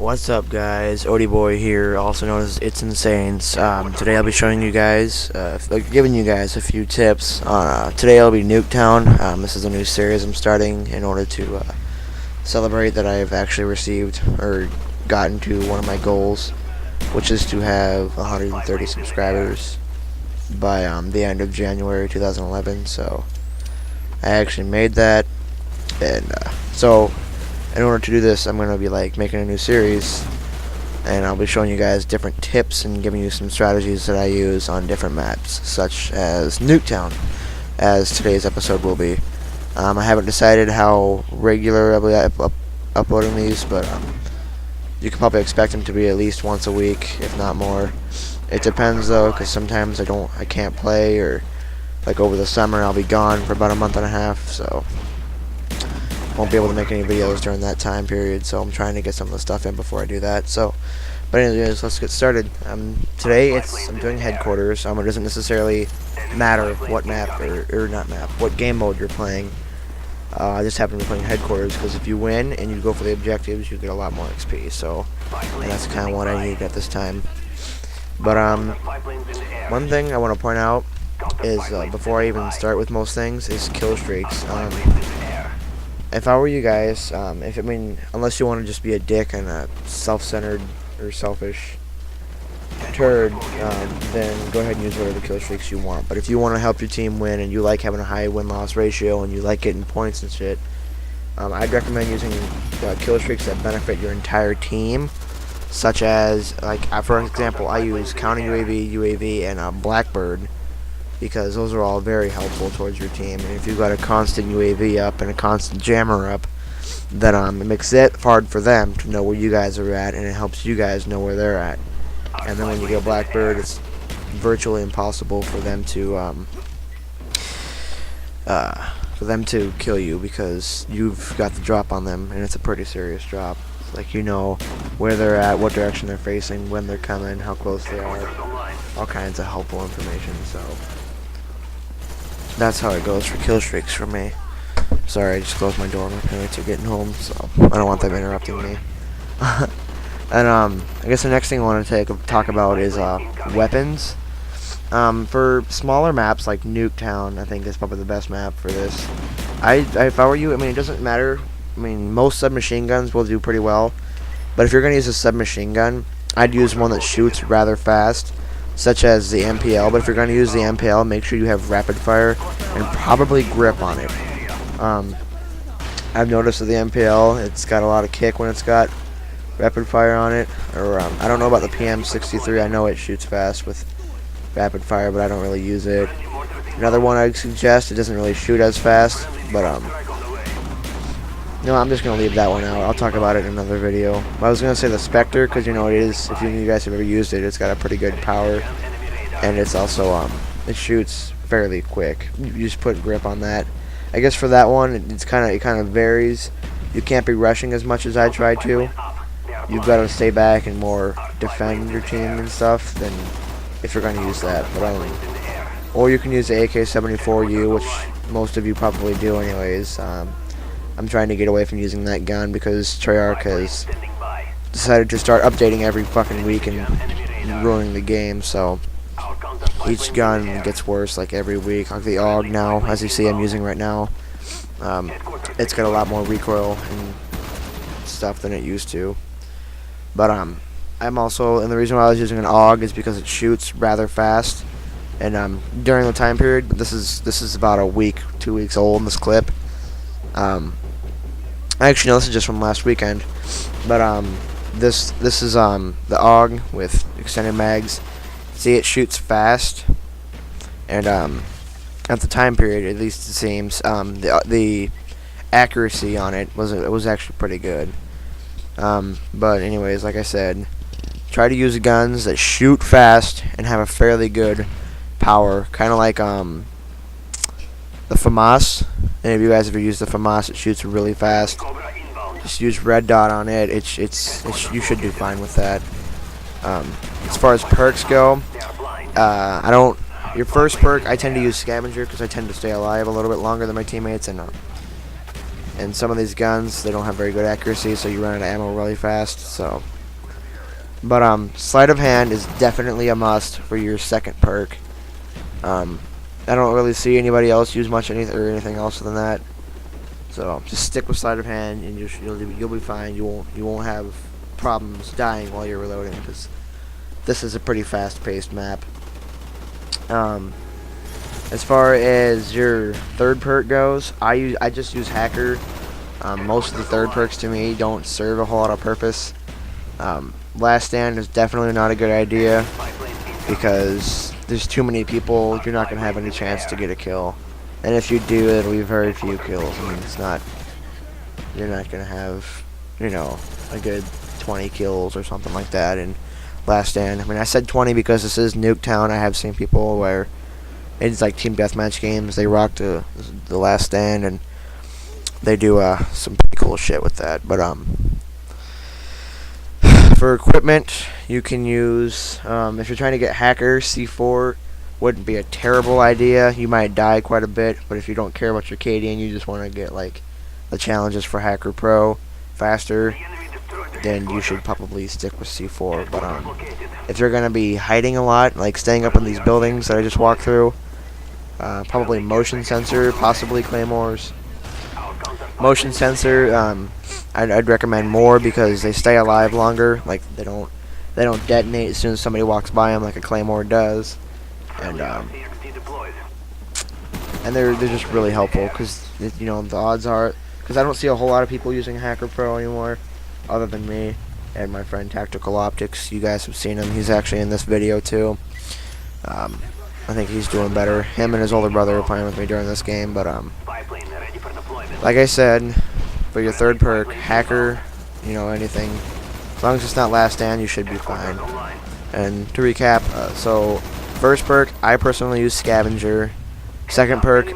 What's up, guys? Odie Boy here, also known as It's Insanes. Today I'll be showing you guys, giving you guys a few tips. Today I'll be Nuketown. This is a new series I'm starting in order to celebrate that I've actually received or gotten to one of my goals, which is to have 130 subscribers by the end of January 2011. So I actually made that, and so in order to do this, I'm going to be making a new series, and I'll be showing you guys different tips and giving you some strategies that I use on different maps, such as Nuketown, as today's episode will be. I haven't decided how regular I'll be uploading these, but you can probably expect them to be at least once a week, if not more. It depends though, because sometimes I can't play, or over the summer I'll be gone for about a month and a half, so won't be able to make any videos during that time period, so I'm trying to get some of the stuff in before I do that. But anyways, let's get started. Today I'm doing headquarters. It doesn't necessarily matter what map or not map, what game mode you're playing. I just happen to be playing headquarters because if you win and you go for the objectives, you get a lot more XP. So, and that's kind of what I need at this time. But one thing I want to point out is before I even start with most things is Killstreaks. If I were you guys, unless you want to just be a dick and a self-centered or selfish turd, then go ahead and use whatever kill streaks you want. But if you want to help your team win and you like having a high win-loss ratio and you like getting points and shit, I'd recommend using kill streaks that benefit your entire team, such as, for example, I use counting UAV, and Blackbird, because those are all very helpful towards your team. And if you've got a constant UAV up and a constant jammer up, then it makes it hard for them to know where you guys are at, and it helps you guys know where they're at. And then when you get Blackbird, it's virtually impossible for them to kill you, because you've got the drop on them, and it's a pretty serious drop. You know where they're at, what direction they're facing, when they're coming, how close they are, all kinds of helpful information. So that's how it goes for kill streaks for me. Sorry, I just closed my door. My parents are getting home, so I don't want them interrupting me. And I guess the next thing I want to talk about is weapons. For smaller maps like Nuketown, I think is probably the best map for this. If I were you, it doesn't matter. Most submachine guns will do pretty well, but if you're going to use a submachine gun, I'd use one that shoots rather fast, such as the MPL. But if you're going to use the MPL, make sure you have rapid fire and probably grip on it. I've noticed with the MPL, it's got a lot of kick when it's got rapid fire on it. Or I don't know about the PM63. I know it shoots fast with rapid fire, but I don't really use it. Another one I'd suggest, it doesn't really shoot as fast, but no, I'm just going to leave that one out. I'll talk about it in another video. I was going to say the Spectre, because it is, if you guys have ever used it, it's got a pretty good power, and it's also, it shoots fairly quick. You just put grip on that. I guess for that one, it kind of varies. You can't be rushing as much as I try to. You've got to stay back and more defend your team and stuff than if you're going to use that. Or you can use the AK-74U, which most of you probably do anyways. I'm trying to get away from using that gun because Treyarch has decided to start updating every fucking week and ruining the game, so each gun gets worse every week. Like the AUG now, as you see I'm using right now, it's got a lot more recoil and stuff than it used to. But I'm also, and the reason why I was using an AUG is because it shoots rather fast, and during the time period, this is about a week, 2 weeks old, this clip. Actually, no, this is just from last weekend, but this is the AUG with extended mags. See, it shoots fast, and at the time period, at least it seems, the accuracy on it was actually pretty good. But anyways, like I said, try to use guns that shoot fast and have a fairly good power, kind of like the FAMAS. And if you guys ever use the FAMAS, it shoots really fast. Just use red dot on it. You should do fine with that. As far as perks go, your first perk, I tend to use Scavenger because I tend to stay alive a little bit longer than my teammates, and And some of these guns, they don't have very good accuracy, so you run out of ammo really fast. So But sleight of hand is definitely a must for your second perk. I don't really see anybody else use much anything else than that. So just stick with sleight of hand, and you'll be fine. You won't have problems dying while you're reloading, because this is a pretty fast-paced map. As far as your third perk goes, I just use hacker. Most of the third perks to me don't serve a whole lot of purpose. Last stand is definitely not a good idea, because there's too many people. You're not going to have any chance to get a kill, and if you do, it'll be very few kills. I mean, you're not going to have, a good 20 kills or something like that in last stand. I mean, I said 20 because this is Nuketown. I have seen people where it's like team deathmatch games. They rock the last stand, and they do some pretty cool shit with that. But for equipment, you can use, if you're trying to get hacker, C4 wouldn't be a terrible idea. You might die quite a bit, but if you don't care about your KD and you just want to get like the challenges for hacker pro faster, then you should probably stick with C4. But if you're gonna be hiding a lot, like staying up in these buildings that I just walked through, probably motion sensor, possibly claymores. Motion sensor, I'd recommend more because they stay alive longer. Like they don't detonate as soon as somebody walks by them like a claymore does, and they're just really helpful because the odds are, because I don't see a whole lot of people using Hacker Pro anymore, other than me and my friend Tactical Optics. You guys have seen him. He's actually in this video too. I think he's doing better. Him and his older brother are playing with me during this game, but like I said, for your third perk, hacker, anything, as long as it's not last stand, you should be fine. And to recap, so first perk, I personally use scavenger. Second perk,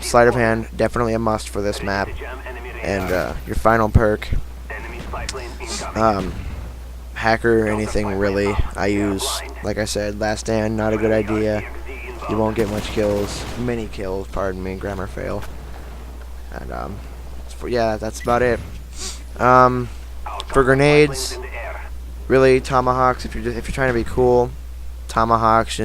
sleight of hand, definitely a must for this map. And your final perk, hacker, anything really. I use, like I said, last stand, not a good idea. You won't get much kills, many kills, pardon me, grammar fail. And yeah, that's about it. For grenades, really tomahawks. If you're trying to be cool, tomahawks,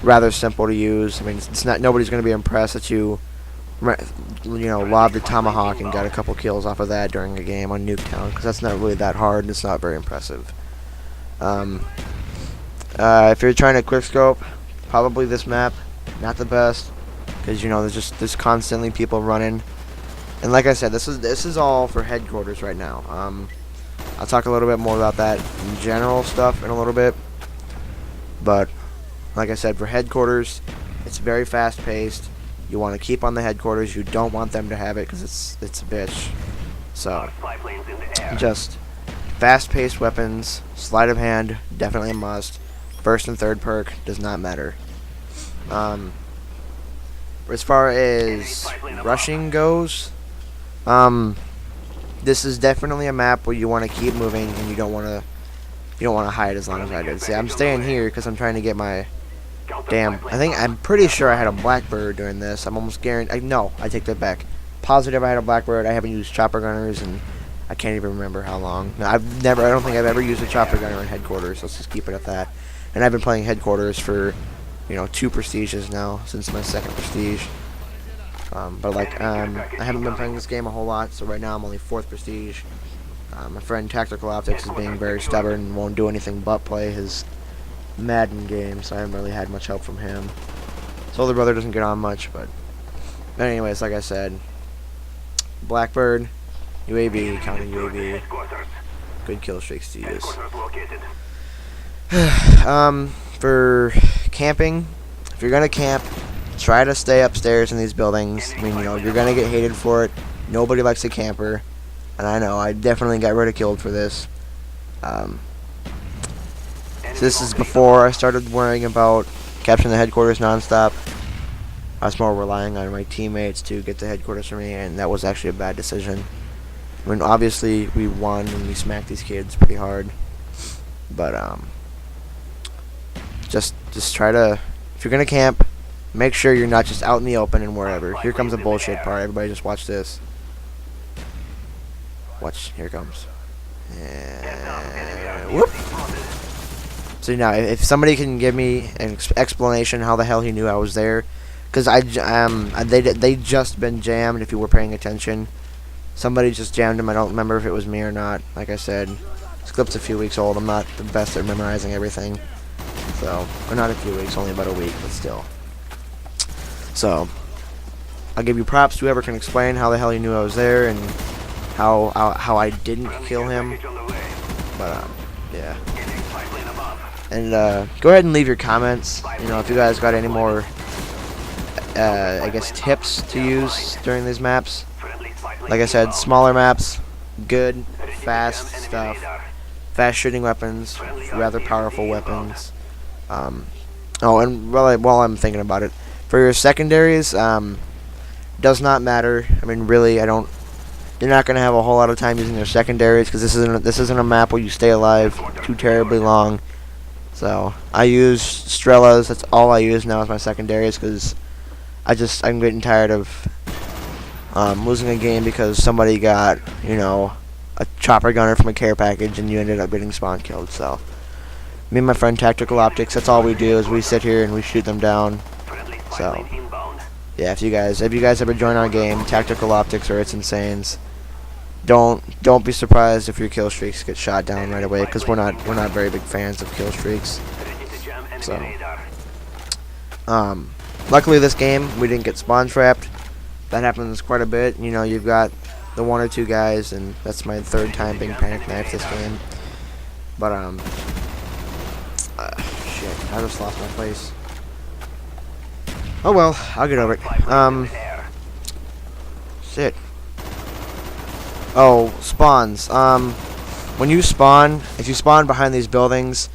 rather simple to use. I mean, it's not, nobody's going to be impressed that you lobbed a tomahawk and got a couple kills off of that during a game on Nuketown, because that's not really that hard and it's not very impressive. If you're trying to quickscope, probably this map, not the best, because there's constantly people running. And like I said, this is all for headquarters right now. I'll talk a little bit more about that in general stuff in a little bit. But like I said, for headquarters, it's very fast paced. You want to keep on the headquarters. You don't want them to have it because it's a bitch. So just fast paced weapons, sleight of hand, definitely a must. First and third perk does not matter. As far as rushing goes, this is definitely a map where you want to keep moving and you don't want to hide as long as I did. See, I'm staying here because I'm trying to get my I'm pretty sure I had a blackbird during this. I'm almost guaranteed. No, I take that back. Positive I had a blackbird. I haven't used chopper gunners and I can't even remember how long. No, I don't think I've ever used a chopper gunner in headquarters. Let's just keep it at that. And I've been playing headquarters for 2 prestiges now since my second prestige. But I haven't been playing this game a whole lot, so right now I'm only 4th prestige. My friend Tactical Optics is being very stubborn and won't do anything but play his Madden game, so I haven't really had much help from him. His older brother doesn't get on much, but anyways, like I said, Blackbird, UAV, counting UAV, good kill streaks to use. For camping, if you're gonna camp, try to stay upstairs in these buildings. I mean, you're gonna get hated for it. Nobody likes a camper, and I know I definitely got ridiculed for this. So this is before I started worrying about capturing the headquarters nonstop. I was more relying on my teammates to get the headquarters for me, and that was actually a bad decision. I mean, obviously we won and we smacked these kids pretty hard, but just try to, if you're gonna camp, make sure you're not just out in the open and wherever. Here comes the bullshit part. Everybody just watch this. Watch, here it comes. And Whoop. So now, if somebody can give me an explanation how the hell he knew I was there, because they just been jammed. If you were paying attention, somebody just jammed him. I don't remember if it was me or not. Like I said, this clip's a few weeks old. I'm not the best at memorizing everything. So, or not a few weeks, only about a week, but still. So, I'll give you props to whoever can explain how the hell he knew I was there and how I didn't kill him. But yeah. And go ahead and leave your comments. You know, if you guys got any more, I guess, tips to use during these maps. Like I said, smaller maps, good, fast stuff, fast shooting weapons, rather powerful weapons. Oh, and while I'm thinking about it, for your secondaries, does not matter. I mean, really, you're not gonna have a whole lot of time using your secondaries because this isn't a map where you stay alive too terribly long. So I use Strelas. That's all I use now as my secondaries because I'm getting tired of losing a game because somebody got, you know, a chopper gunner from a care package and you ended up getting spawn killed. So me and my friend Tactical Optics, that's all we do is we sit here and we shoot them down. So yeah, if you guys ever join our game, Tactical Optics or It's Insanes, don't be surprised if your kill streaks get shot down right away because we're not very big fans of kill streaks. So luckily this game we didn't get spawn trapped. That happens quite a bit. You know, you've got the 1 or 2 guys, and that's my 3rd time being panic knifed this game. But shit, I just lost my place. Oh well, I'll get over it. Shit. Oh, spawns. When you spawn, if you spawn behind these buildings,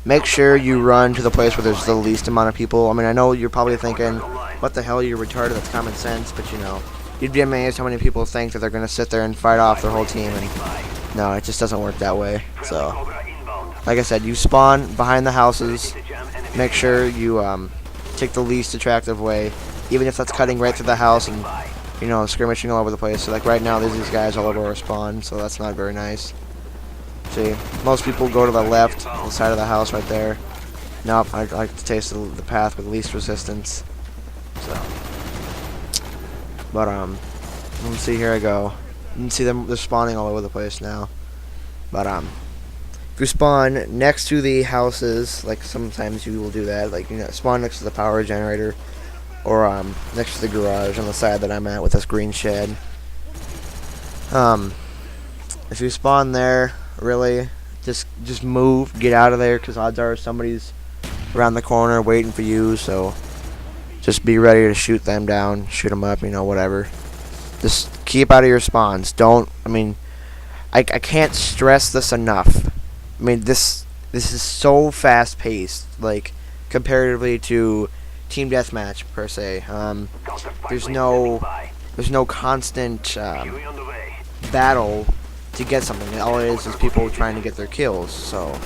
make sure you run to the place where there's the least amount of people. I mean, I know you're probably thinking, what the hell, you're retarded, that's common sense, but you know, you'd be amazed how many people think that they're going to sit there and fight off their whole team, and no, it just doesn't work that way. So, like I said, you spawn behind the houses, make sure you take the least attractive way, even if that's cutting right through the house and, you know, skirmishing all over the place. So like right now there's these guys all over our spawn, so that's not very nice. See, most people go to the left, the side of the house right there. Nope, I like to take the path with least resistance. So, but let me see, here I go. You can see them, they're spawning all over the place now. But if you spawn next to the houses, like sometimes you will do that, like, you know, spawn next to the power generator, or next to the garage on the side that I'm at with this green shed. If you spawn there, really, just move, get out of there, because odds are somebody's around the corner waiting for you. So just be ready to shoot them down, shoot them up, you know, whatever. Just keep out of your spawns. I can't stress this enough. I mean, this is so fast paced, like comparatively to team deathmatch per se. There's no constant battle to get something. All it is people trying to get their kills. So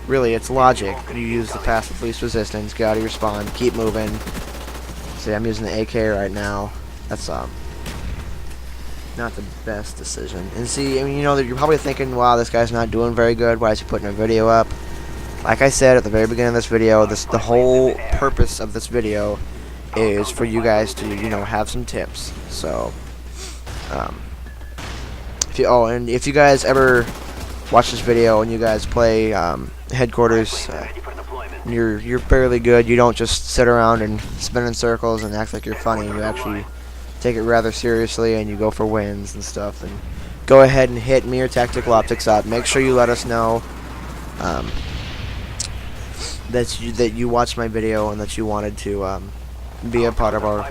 really, it's logic. You use the path with least resistance, get out of your spawn, keep moving. See, I'm using the AK right now. That's not the best decision. And see, I mean, you know, you're probably thinking, wow, this guy's not doing very good. Why is he putting a video up? Like I said at the very beginning of this video, the whole purpose of this video is for you guys to, you know, have some tips. So, if you guys ever watch this video and you guys play headquarters, you're fairly good. You don't just sit around and spin in circles and act like you're funny. You actually take it rather seriously and you go for wins and stuff. And go ahead and hit me or Tactical Optics up. Make sure you let us know that you watched my video and that you wanted to be a part of our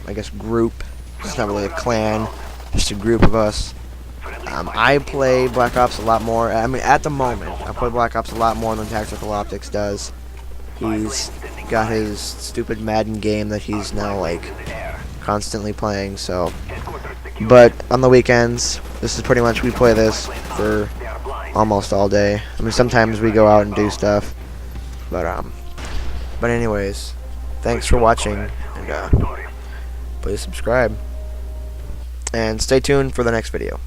I guess group. It's not really a clan, just a group of us. I play Black Ops a lot more. I mean, at the moment, I play Black Ops a lot more than Tactical Optics does. He's got his stupid Madden game that he's now, like, constantly playing, so. But on the weekends, this is pretty much, we play this for almost all day. I mean, sometimes we go out and do stuff. But anyways, thanks for watching, and please subscribe. And stay tuned for the next video.